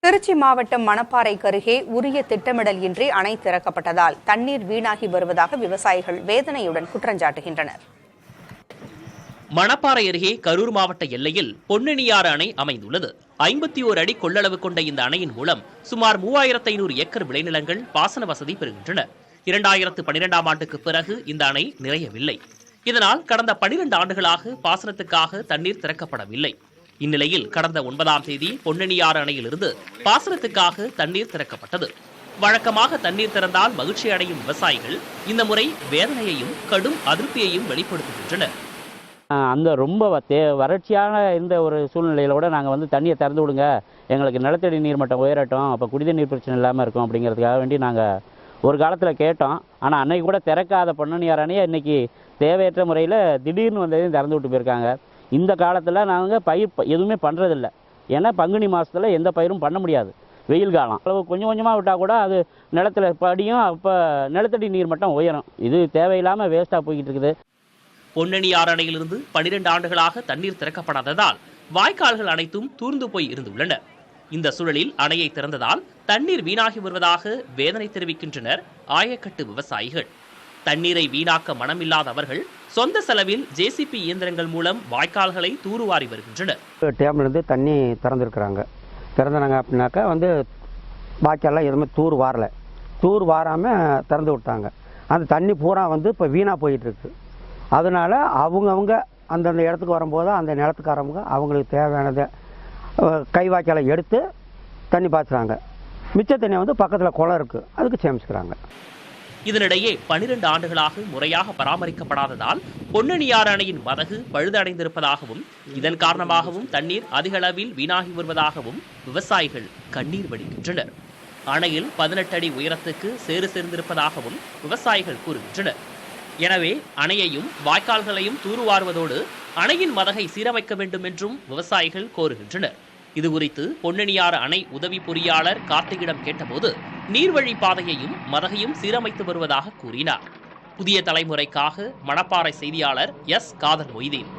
திருச்சி மாவட்டம் மணப்பாறைக்கு அருகே உரிய திட்டமிடல் இன்றி அணை திறக்கப்பட்டதால் தண்ணீர் வீணாகி வருவதாக விவசாயிகள் வேதனையுடன் குற்றஞ்சாட்டுகின்றனர். மணப்பாறை அருகே கரூர் மாவட்ட எல்லையில் பொன்னணியாறு அணை அமைந்துள்ளது. 51 அடி கொள்ளளவு கொண்ட இந்த அணையின் மூலம் சுமார் 3500 ஏக்கர் விளைநிலங்கள் பாசன வசதி பெறுகின்றன. 2012ஆம் ஆண்டுக்கு பிறகு இந்த அணை நிறையவில்லை. இதனால் கடந்த 12 ஆண்டுகளாக பாசனத்துக்காக தண்ணீர் திறக்கப்படவில்லை. இந்நிலையில் கடந்த 9ஆம் தேதி பொன்னணியாறு அணையிலிருந்து பாசனத்துக்காக தண்ணீர் திறக்கப்பட்டது. வழக்கமாக தண்ணீர் திறந்தால் மகிழ்ச்சி அடையும் விவசாயிகள் இந்த முறை வேதனையையும் கடும் அதிருப்தியையும் வெளிப்படுத்துகின்றனர். அந்த ரொம்ப வறட்சியான இந்த ஒரு சூழ்நிலையில கூட நாங்கள் தண்ணியை திறந்து விடுங்க, எங்களுக்கு நிலத்தடி நீர் மட்டம் உயரட்டும், அப்போ குடித நீர் பிரச்சனை இல்லாமல் இருக்கும் அப்படிங்கிறதுக்காக வேண்டி நாங்கள் ஒரு காலத்தில் கேட்டோம். ஆனால் அன்னைக்கு கூட திறக்காத பொன்னணியாறு அணையை இன்னைக்கு தேவையற்ற முறையில் திடீர்னு வந்ததையும் திறந்து விட்டு போயிருக்காங்க. இந்த காலத்தில் நாங்கள் பயிர் எதுவுமே பண்ணுறதில்ல. ஏன்னா பங்குனி மாதத்தில் எந்த பயிரும் பண்ண முடியாது. வெயில் காலம் அளவு கொஞ்சம் கொஞ்சமாக விட்டால் கூட அது நிலத்தில் படியும், அப்போ நிலத்தடி நீர் மட்டம் உயரும். இது தேவையில்லாமல் வேஸ்ட்டாக போய்கிட்டு இருக்குது. பொன்னணியாறு அணையிலிருந்து 12 ஆண்டுகளாக தண்ணீர் திறக்கப்படாததால் வாய்க்கால்கள் அனைத்தும் தூர்ந்து போய் இருந்துள்ளன. இந்த சூழலில் அணையை திறந்ததால் தண்ணீர் வீணாகி வருவதாக வேதனை தெரிவிக்கின்றனர் ஆயக்கட்டு விவசாயிகள். தண்ணீரை வீணாக்க மனமில்லாத அவர்கள் சொந்த செலவில் ஜேசிபி இயந்திரங்கள் மூலம் வாய்க்கால்களை தூர்வாரி வருகின்றனர். டேம்லேருந்து தண்ணி திறந்துருக்குறாங்க. திறந்தாங்க அப்படின்னாக்கா வாய்க்காலெலாம் எதுவுமே தூர் வாராமல் திறந்து விட்டாங்க. அந்த தண்ணி பூரா இப்போ வீணாக போயிட்டுருக்கு. அதனால் அவங்கவுங்க அந்தந்த இடத்துக்கு வரும்போது அந்த நிலத்துக்காரவங்க அவங்களுக்கு தேவையானதை கை வாய்க்காலை எடுத்து தண்ணி பாய்ச்சுறாங்க. மிச்ச தண்ணி பக்கத்தில் குளம் இருக்குது, அதுக்கு சேமிச்சுக்கிறாங்க. இதனிடையே 12 ஆண்டுகளாக முறையாக பராமரிக்கப்படாததால் பொன்னணியாறு அணையின் மதகு பழுதடைந்திருப்பதாகவும் இதன் காரணமாகவும் தண்ணீர் அதிக அளவில் வீணாகி வருவதாகவும் விவசாயிகள் கண்ணீர் வடிக்கின்றனர். அணையில் 18 அடி உயரத்துக்கு சேறு சேர்ந்திருப்பதாகவும் விவசாயிகள் கூறுகின்றனர். எனவே அணையையும் வாய்க்கால்களையும் தூர்வாருவதோடு அணையின் மதகை சீரமைக்க வேண்டும் என்றும் விவசாயிகள் கோருகின்றனர். இதுகுறித்து பொன்னணியாறு அணை உதவி பொறியாளர் கார்த்திகிடம் கேட்டபோது நீர்வழி பாதையையும் மதகையும் சீரமைத்து வருவதாக கூறினார். புதிய தலைமுறைக்காக மணப்பாறை செய்தியாளர் எஸ். காதர் மொய்தீன்.